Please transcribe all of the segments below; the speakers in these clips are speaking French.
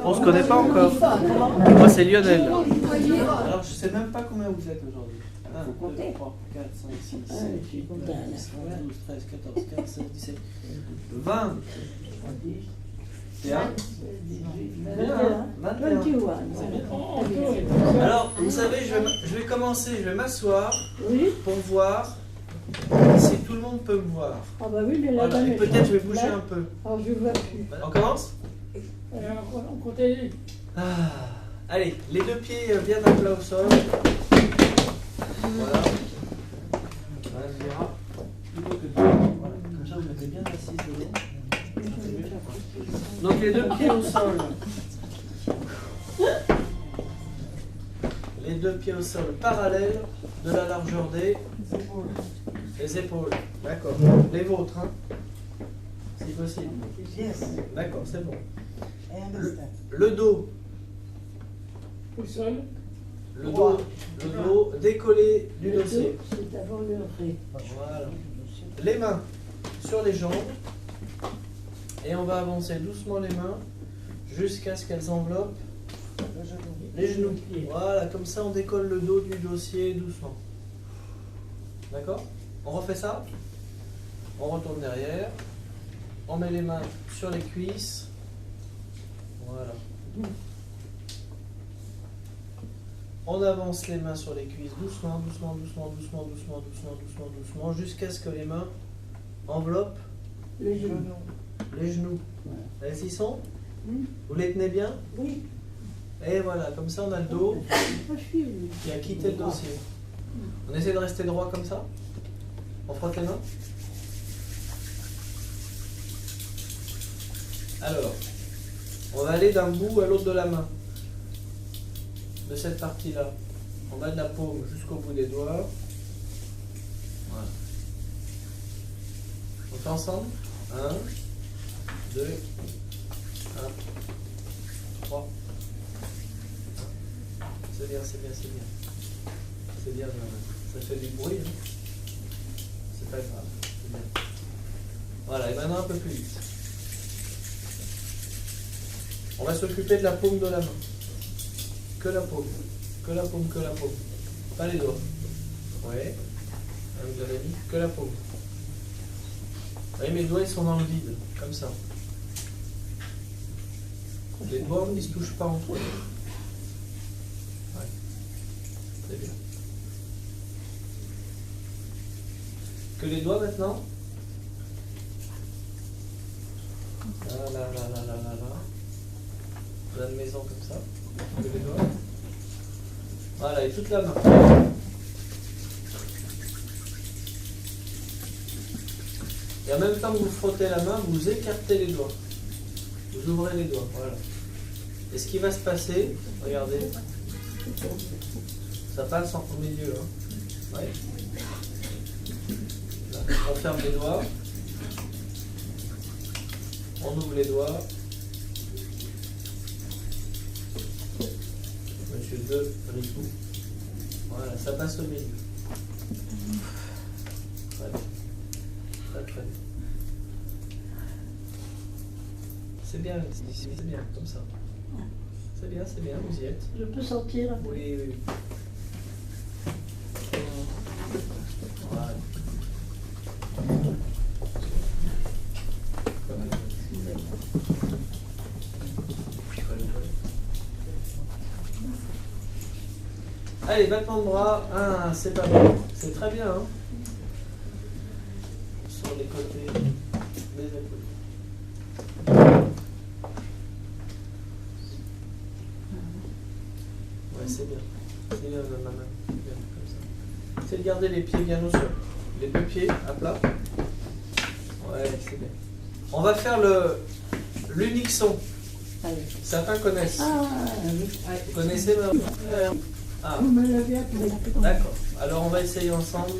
On se connaît pas encore. Moi c'est Lionel. Alors je sais même pas combien vous êtes aujourd'hui. 1, 2, 3, 4, 5, 6, 7, 8, 9, 10, 11, 12, 13, 14, 15, 16, 17, 20. C'est un 21. Alors, vous savez, je vais commencer, je vais m'asseoir pour voir si tout le monde peut me voir. Ah bah oui, mais là, Voilà. Et peut-être je vais bouger un peu. Alors je vois plus. On commence? On continue. Allez, les deux pieds bien à plat au sol. Voilà. Voilà, je verrai. Plutôt que de... Voilà. Comme ça, vous mettez bien assis dedans. Donc les deux pieds au sol. Les deux pieds au sol parallèles de la largeur des épaules. D'accord. Les vôtres, hein, si possible. D'accord, c'est bon. Le dos. Au sol. Le dos décollé du dossier. C'est avant le ré. Voilà. Les mains sur les jambes. Et on va avancer doucement les mains jusqu'à ce qu'elles enveloppent les genoux. Voilà, comme ça on décolle le dos du dossier doucement. D'accord? On refait ça? On retourne derrière. On met les mains sur les cuisses. Voilà. On avance les mains sur les cuisses doucement, doucement, jusqu'à ce que les mains enveloppent Les genoux. les genoux. Elles y sont? Vous les tenez bien? Oui. Et voilà, comme ça on a le dos qui a quitté le dossier. On essaie de rester droit comme ça. On frotte les mains. Alors, on va aller d'un bout à l'autre de la main. De cette partie-là. On va de la paume jusqu'au bout des doigts. Voilà. On fait ensemble. 1, 2, 1, 3. C'est bien. C'est bien, ça fait du bruit. Hein. C'est pas grave. C'est bien. Voilà, et maintenant un peu plus vite. On va s'occuper de la paume de la main. Que la paume. Pas les doigts. Ouais. Vous avez dit que la paume. Vous voyez, mes doigts ils sont dans le vide, comme ça. Les doigts ils ne se touchent pas entre eux. Ouais. C'est bien. Que les doigts maintenant. Là. Plein de maison comme ça. Que les doigts. Voilà, et toute la main. Et en même temps que vous frottez la main, vous écartez les doigts. Vous ouvrez les doigts, voilà. Et ce qui va se passer, regardez, ça passe au milieu. Hein. Ouais. Là, on ferme les doigts. On ouvre les doigts. Monsieur De Ricou. Voilà, ça passe au milieu. Très bien. Très bien. C'est bien, comme ça. C'est bien, vous y êtes. Je peux sortir? Oui. Voilà. Allez, battement de bras. Ah, c'est pas bon. C'est très bien. Hein, sur les côtés des épaules. Ouais, c'est bien. C'est bien, maman. Bien, comme ça. C'est de garder les pieds bien au sol. Les deux pieds à plat. Ouais, c'est bien. On va faire l'unique son. Certains connaissent. Vous connaissez ma... Ah. D'accord. Alors on va essayer ensemble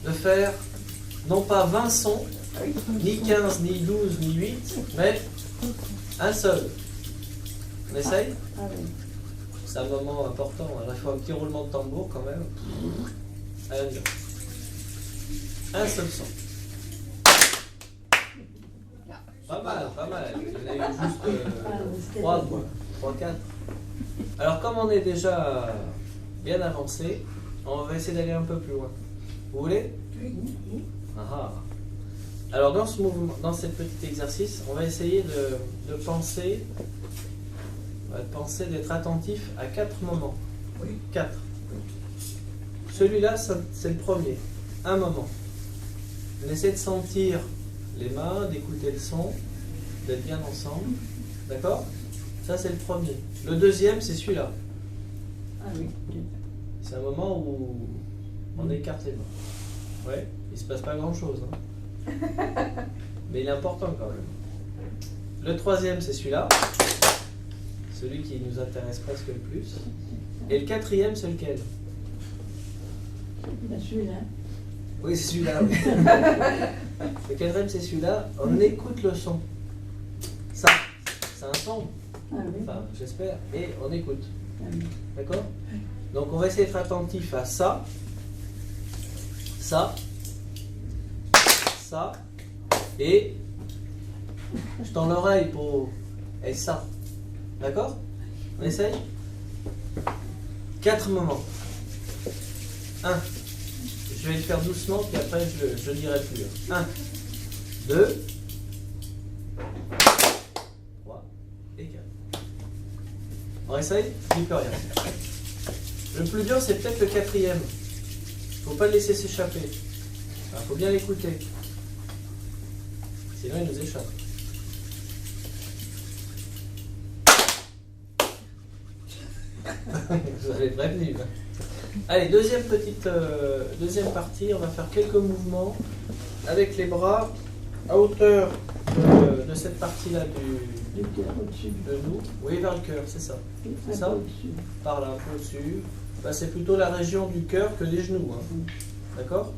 de faire non pas 20 sons, ni 15, ni 12, ni 8, mais un seul. On essaye? C'est un moment important. Alors il faut un petit roulement de tambour quand même. Allez, on y va. Un seul son. Pas mal, pas mal. Il y en a eu juste Ah, c'était 3 bien. quoi. 3, 4. Alors comme on est déjà bien avancé, on va essayer d'aller un peu plus loin. Vous voulez? Ah. Alors dans ce mouvement, dans ce petit exercice, on va essayer de penser, d'être attentif à 4 moments. Oui. 4. Celui-là, c'est le premier. Un moment. On essaie de sentir les mains, d'écouter le son, d'être bien ensemble. D'accord? Ça, c'est le premier. Le deuxième, c'est celui-là. Ah oui. C'est un moment où on écarte les mains. Ouais, il se passe pas grand-chose. Hein. Mais il est important quand même. Le troisième, c'est celui-là. Celui qui nous intéresse presque le plus. Et le quatrième, c'est lequel? Ben, celui-là. Oui, c'est celui-là. Oui. Le quatrième, c'est celui-là. On écoute le son. Ça, c'est un son. Ah oui. Enfin, j'espère. Et on écoute. Ah oui. D'accord? Donc, on va essayer d'être attentif à ça. Ça. Ça. Et je tends l'oreille pour... Et ça. D'accord? On essaye? 4 moments. 1. Je vais le faire doucement, puis après je dirai plus. 1, 2, 3 et 4. On essaye? Il n'y peut rien. Le plus dur, c'est peut-être le quatrième. Il ne faut pas le laisser s'échapper. Il faut bien l'écouter. Sinon, il nous échappe. Vous avez prévenu. Allez, deuxième partie, on va faire quelques mouvements avec les bras à hauteur de cette partie-là Du cœur au-dessus. de nous. Oui, vers le cœur, c'est ça. Un ça peu au-dessus. Par là, un peu au-dessus. Bah, c'est plutôt la région du cœur que des genoux. Hein. D'accord?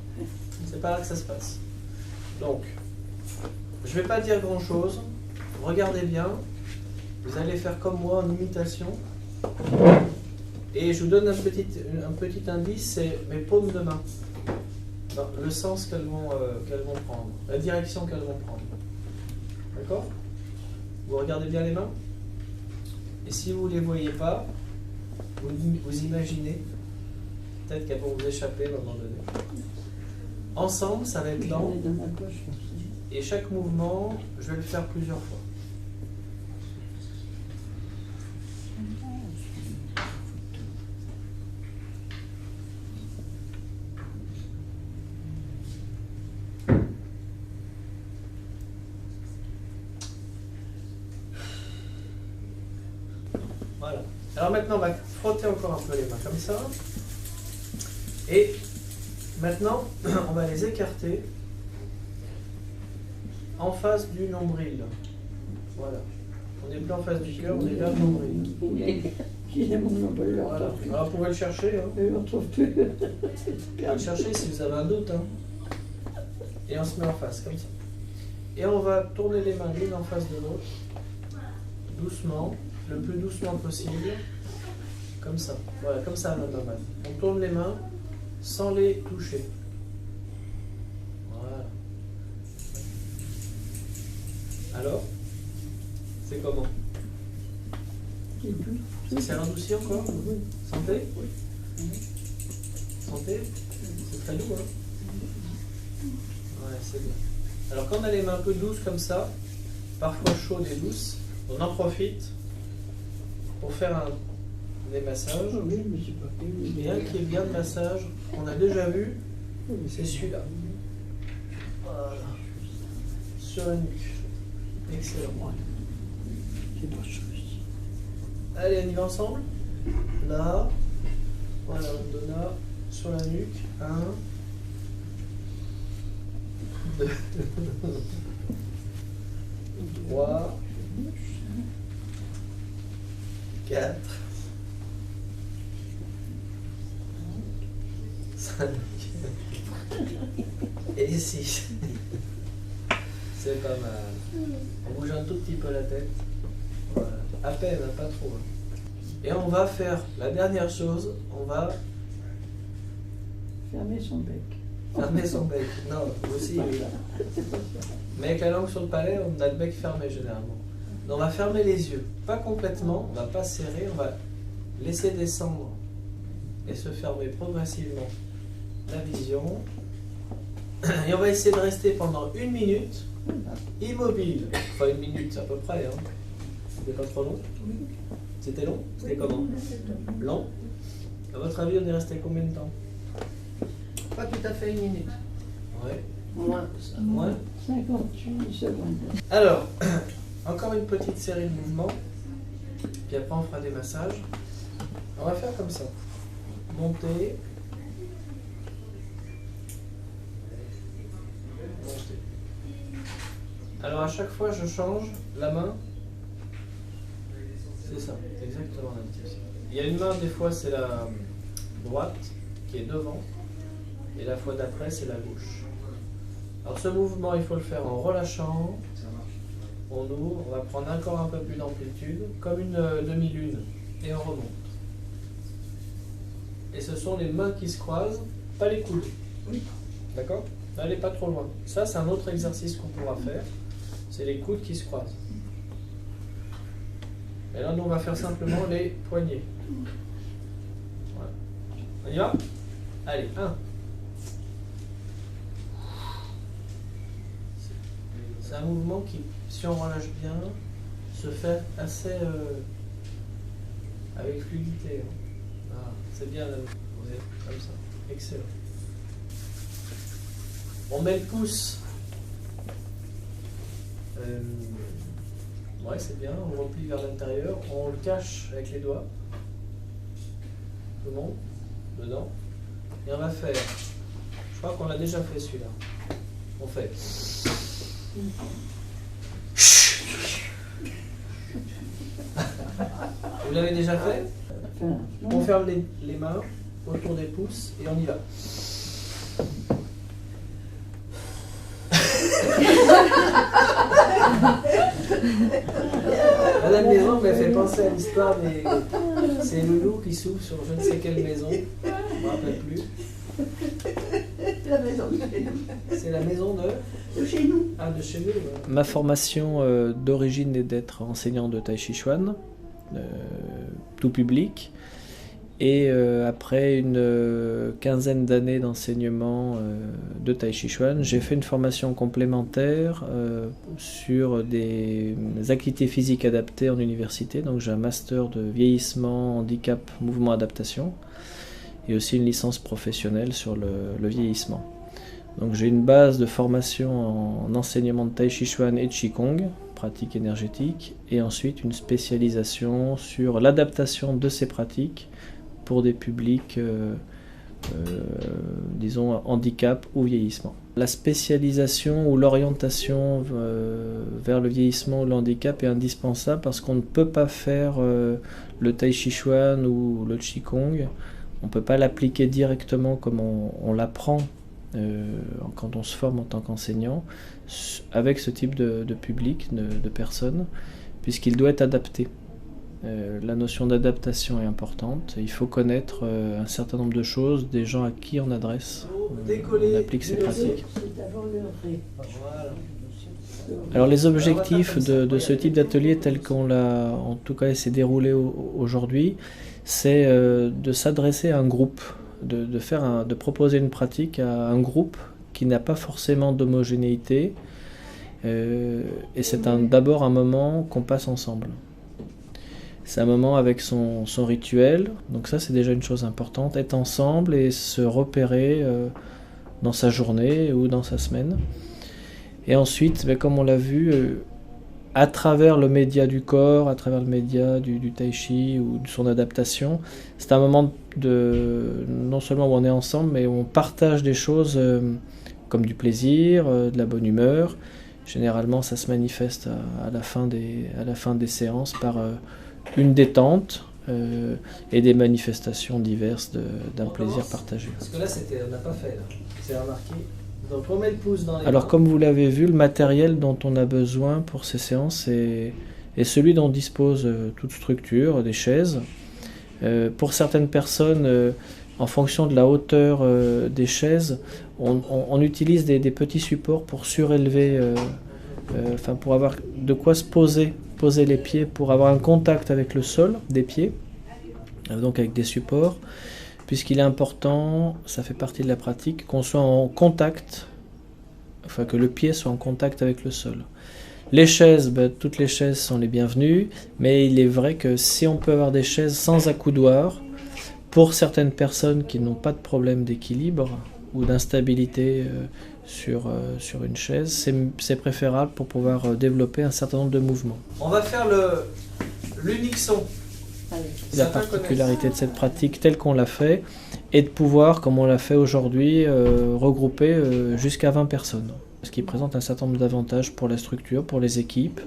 C'est pas là que ça se passe. Donc, je ne vais pas dire grand-chose. Regardez bien. Vous allez faire comme moi en imitation. Et je vous donne un petit indice, c'est mes paumes de main. Non, le sens qu'elles vont prendre, la direction qu'elles vont prendre. D'accord? Vous regardez bien les mains? Et si vous ne les voyez pas, vous imaginez, peut-être qu'elles vont vous échapper à un moment donné. Ensemble, ça va être lent. J'en ai dans ma poche aussi. Et chaque mouvement, je vais le faire plusieurs fois. Voilà. Alors maintenant, on va frotter encore un peu les mains comme ça. Et maintenant, on va les écarter en face du nombril. Voilà. On n'est plus en face du cœur, on est vers le nombril. Qui est mon nombril? Voilà. Alors vous pouvez le chercher. Hein. Je ne le retrouve plus. Vous pouvez le chercher si vous avez un doute. Hein. Et on se met en face, comme ça. Et on va tourner les mains l'une en face de l'autre. Doucement, le plus doucement possible. Comme ça. Voilà, comme ça, notre normal. On tourne les mains sans les toucher. Voilà. Alors, c'est comment? Ça s'est radouci encore? Oui. Sentez? Sentez? C'est très doux, hein? Ouais, c'est bien. Alors quand on a les mains un peu douces comme ça, parfois chaudes et douces, on en profite pour faire des massages. Oui, mais c'est pas fait. Et un qui est bien de massage, qu'on a déjà vu, c'est celui-là. Voilà. Sur la nuque. Excellent. C'est pas ça. Allez, on y va ensemble. Là. Voilà, on donne là. Sur la nuque. 1. 2. 3. 4. 5. Et 6. C'est pas mal. On bouge un tout petit peu la tête. Voilà. À peine, pas trop. Et on va faire la dernière chose. On va Fermer son bec. Fermer son bec. Non, aussi, oui. Mais avec la langue sur le palais, on a le bec fermé généralement. Donc on va fermer les yeux. Pas complètement, on va pas serrer, on va laisser descendre et se fermer progressivement la vision. Et on va essayer de rester pendant 1 minute immobile. Enfin 1 minute à peu près. Hein. C'était pas trop long? C'était long? C'était comment? Long? À votre avis, on est resté combien de temps? Pas tout à fait 1 minute. Ouais. Moins. Moins? 58 secondes. Alors, encore une petite série de mouvements. Puis après, on fera des massages. On va faire comme ça. Monter. Monter. Alors, à chaque fois, je change la main. C'est ça, exactement la même chose. Il y a une main, des fois, c'est la droite qui est devant. Et la fois d'après, c'est la gauche. Alors, ce mouvement, il faut le faire en relâchant. On ouvre, on va prendre encore un peu plus d'amplitude, comme une demi-lune, et on remonte. Et ce sont les mains qui se croisent, pas les coudes. Oui. D'accord? N'allez pas trop loin. Ça, c'est un autre exercice qu'on pourra faire. C'est les coudes qui se croisent. Et là, nous, on va faire simplement les poignets. Voilà. On y va? Allez, 1. C'est un mouvement qui, si on relâche bien, se fait assez avec fluidité. Hein. Voilà. C'est bien là. Vous voyez, comme ça. Excellent. On met le pouce. Ouais, c'est bien. On replie vers l'intérieur. On le cache avec les doigts. Tout le monde. Dedans. Et on va faire. Je crois qu'on l'a déjà fait celui-là. On fait. Vous l'avez déjà fait? On ferme les mains autour des pouces et on y va. Madame Maison m'a fait penser à l'histoire des ces loulous qui s'ouvrent sur je ne sais quelle maison. Je ne me rappelle plus. La maison de chez nous. C'est la maison De chez nous. Ah, de chez nous. Ouais. Ma formation d'origine est d'être enseignant de Tai Chi Chuan, tout public. Et après une quinzaine d'années d'enseignement de Tai Chi Chuan, j'ai fait une formation complémentaire sur des activités physiques adaptées en université. Donc j'ai un master de vieillissement, handicap, mouvement, adaptation. Et aussi une licence professionnelle sur le vieillissement. Donc j'ai une base de formation en enseignement de Tai Chi Chuan et de Qigong, pratique énergétique, et ensuite une spécialisation sur l'adaptation de ces pratiques pour des publics, disons, handicap ou vieillissement. La spécialisation ou l'orientation vers le vieillissement ou le handicap est indispensable parce qu'on ne peut pas faire le Tai Chi Chuan ou le Qigong. On ne peut pas l'appliquer directement comme on l'apprend quand on se forme en tant qu'enseignant avec ce type de public, de personnes, puisqu'il doit être adapté. La notion d'adaptation est importante. Il faut connaître un certain nombre de choses des gens à qui on adresse, on applique ces pratiques. Alors les objectifs de ce type d'atelier tel qu'on l'a en tout cas s'est déroulé aujourd'hui, c'est de s'adresser à un groupe, de proposer une pratique à un groupe qui n'a pas forcément d'homogénéité, et c'est d'abord un moment qu'on passe ensemble. C'est un moment avec son rituel, donc ça c'est déjà une chose importante, être ensemble et se repérer dans sa journée ou dans sa semaine. Et ensuite, comme on l'a vu, à travers le média du corps, à travers le média du tai chi ou de son adaptation, c'est un moment non seulement où on est ensemble, mais où on partage des choses comme du plaisir, de la bonne humeur. Généralement, ça se manifeste à la fin des séances par une détente et des manifestations diverses d'un plaisir partagé. Parce que là, on n'a pas fait, là. C'est remarqué. Donc on met le pouce dans les mains. Alors comme vous l'avez vu, le matériel dont on a besoin pour ces séances est celui dont dispose toute structure, des chaises. Pour certaines personnes, en fonction de la hauteur des chaises, on utilise des petits supports pour surélever, pour avoir de quoi se poser les pieds, pour avoir un contact avec le sol des pieds, donc avec des supports, puisqu'il est important, ça fait partie de la pratique, qu'on soit en contact, que le pied soit en contact avec le sol. Les chaises, toutes les chaises sont les bienvenues, mais il est vrai que si on peut avoir des chaises sans accoudoir, pour certaines personnes qui n'ont pas de problème d'équilibre ou d'instabilité sur une chaise, c'est préférable pour pouvoir développer un certain nombre de mouvements. On va faire l'unixon. La particularité de cette pratique telle qu'on l'a fait est de pouvoir, comme on l'a fait aujourd'hui, regrouper jusqu'à 20 personnes. Ce qui présente un certain nombre d'avantages pour la structure, pour les équipes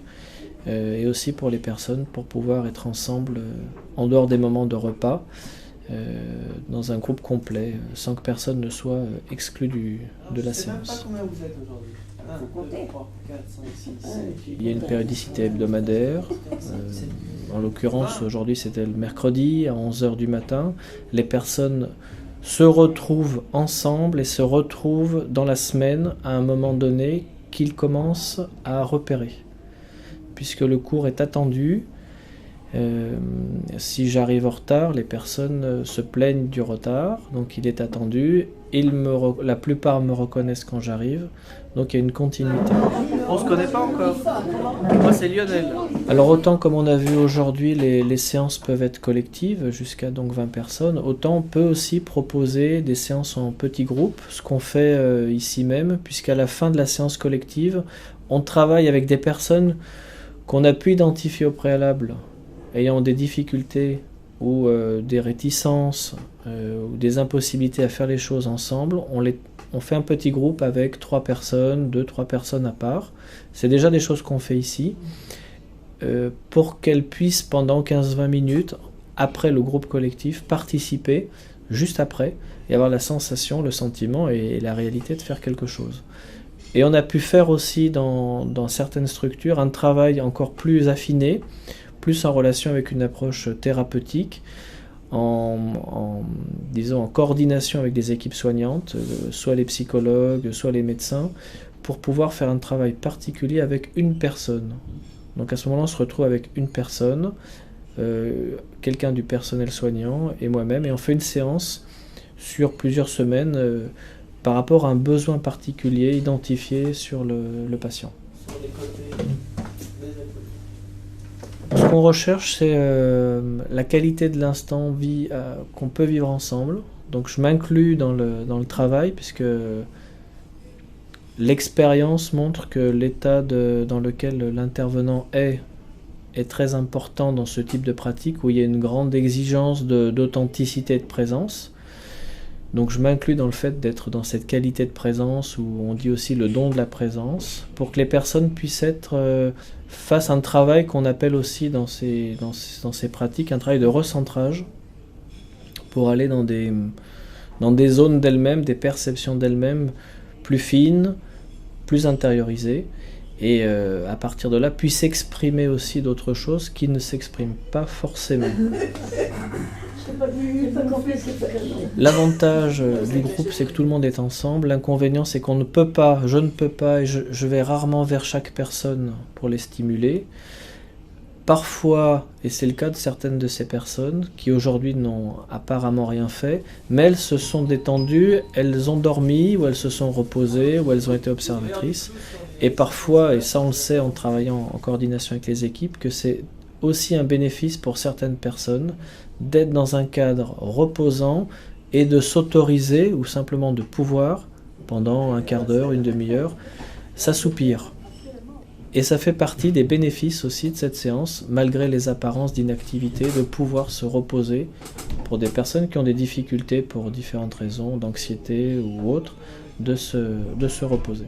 et aussi pour les personnes, pour pouvoir être ensemble en dehors des moments de repas, dans un groupe complet, sans que personne ne soit exclu de la séance. Je sais même pas combien vous êtes aujourd'hui. 1, 2, 3, 4, 5, 6, 7, 8. Il y a une périodicité hebdomadaire. En l'occurrence, aujourd'hui, c'était le mercredi à 11h du matin. Les personnes se retrouvent ensemble et se retrouvent dans la semaine à un moment donné qu'ils commencent à repérer. Puisque le cours est attendu, si j'arrive en retard, les personnes se plaignent du retard, donc il est attendu. La plupart me reconnaissent quand j'arrive, donc il y a une continuité. On se connaît pas encore. Moi c'est Lionel. Alors autant comme on a vu aujourd'hui, les séances peuvent être collectives, jusqu'à donc 20 personnes, autant on peut aussi proposer des séances en petits groupes, ce qu'on fait ici même, puisqu'à la fin de la séance collective, on travaille avec des personnes qu'on a pu identifier au préalable, ayant des difficultés ou des réticences ou des impossibilités à faire les choses ensemble. On fait un petit groupe avec 3 personnes, 2-3 personnes à part. C'est déjà des choses qu'on fait ici, pour qu'elles puissent pendant 15-20 minutes, après le groupe collectif, participer juste après et avoir la sensation, le sentiment et la réalité de faire quelque chose. Et on a pu faire aussi dans certaines structures un travail encore plus affiné, plus en relation avec une approche thérapeutique, en coordination avec des équipes soignantes, soit les psychologues, soit les médecins, pour pouvoir faire un travail particulier avec une personne. Donc à ce moment-là, on se retrouve avec une personne, quelqu'un du personnel soignant et moi-même, et on fait une séance sur plusieurs semaines par rapport à un besoin particulier identifié sur le patient. Sur les côtés des épaules. Ce qu'on recherche, c'est la qualité de l'instant qu'on peut vivre ensemble. Donc je m'inclus dans le travail, puisque l'expérience montre que l'état dans lequel l'intervenant est très important dans ce type de pratique, où il y a une grande exigence d'authenticité et de présence. Donc je m'inclus dans le fait d'être dans cette qualité de présence, où on dit aussi le don de la présence, pour que les personnes puissent être face à un travail qu'on appelle aussi dans ces pratiques, un travail de recentrage, pour aller dans des zones d'elles-mêmes, des perceptions d'elles-mêmes plus fines, plus intériorisées, et à partir de là puissent exprimer aussi d'autres choses qui ne s'expriment pas forcément. L'avantage du groupe, c'est que tout le monde est ensemble. L'inconvénient, c'est qu'on ne peut pas, je ne peux pas, et je vais rarement vers chaque personne pour les stimuler. Parfois, et c'est le cas de certaines de ces personnes, qui aujourd'hui n'ont apparemment rien fait, mais elles se sont détendues, elles ont dormi, ou elles se sont reposées, ou elles ont été observatrices. Et parfois, et ça on le sait en travaillant en coordination avec les équipes, que c'est aussi un bénéfice pour certaines personnes d'être dans un cadre reposant et de s'autoriser, ou simplement de pouvoir, pendant un quart d'heure, une demi-heure, s'assoupir. Et ça fait partie des bénéfices aussi de cette séance, malgré les apparences d'inactivité, de pouvoir se reposer pour des personnes qui ont des difficultés pour différentes raisons, d'anxiété ou autres, de se reposer.